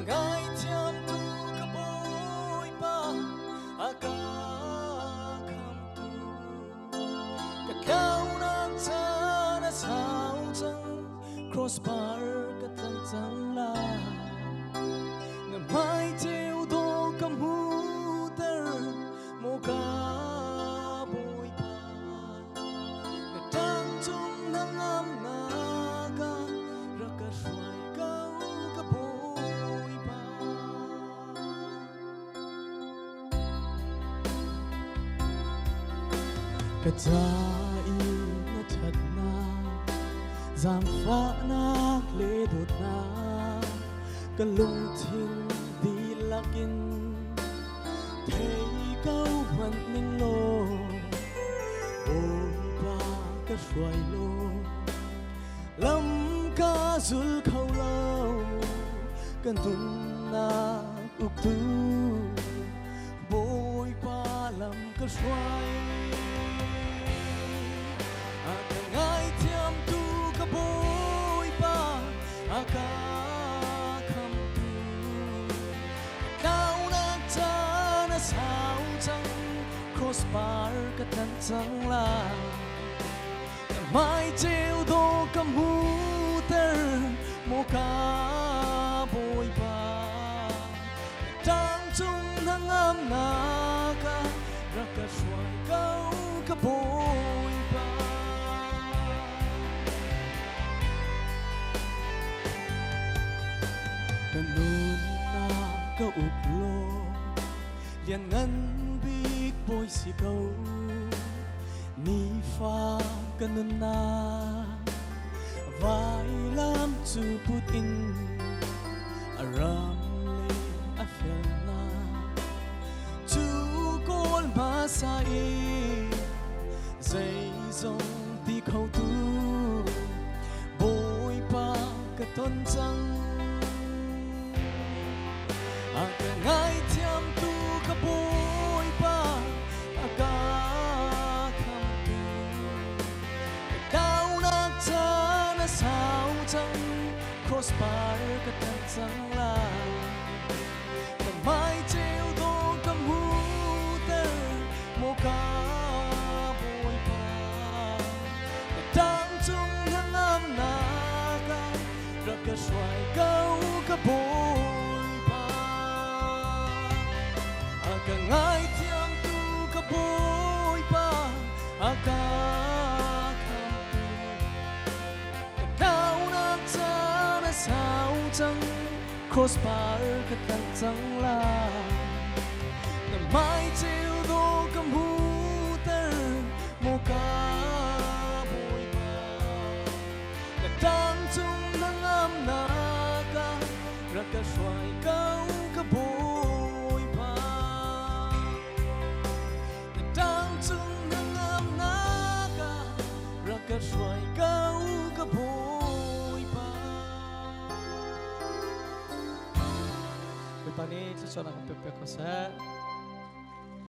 ngai thiam tu ka boi pa aka kham tu ka kau na cha na sao chang crossbar ka tang chang la na mai teu do kam hu ter mo ka boi pa na tang chung na ngam na ka ra ka shwai kau ka boi pa ka cha i na that na giang pha na le đột na ka lung thinh đi lakin thấy câu vẫn ninh lô ôi ba ka xoay lô lâm ka zul khâu lâu kan tun na uk tu bôi ba lâm ka xoay ngai thiam tu ka bôi ba aka kham tu kau na cha na sao chang crossbar ka tan chang la mai treo do kam hu ter mo ka bôi ba tang chung na ngam na ka ra ka shwai kau ka bôi ba nun na ka uk lo lian ngan big boy si câu ni fa kanun na vai lam chu put in aram le a fel na chu kol ma sa e zai zong ti khâu tu bôi pa ka ton chang aka ngai thiam tu ka bôi pa aka kham tu kau na cha na sao chang crossbar ka tan chang la mai treo do kam hu ter mo ka bôi pa tang chung hang am na ka ra ka shwai kau ka bôi ka ngai thiam tu ka bôi pa aka kham tu ka kau na cha na sao chang crossbar ka tan chang la na mai treo do kam hu ter mo ka bôi pa na tang chung na ngam na ka ra ka shwai kau ka bôi pa ka shwai kau ka bôi pa Pani sa sona ka pepe ko sa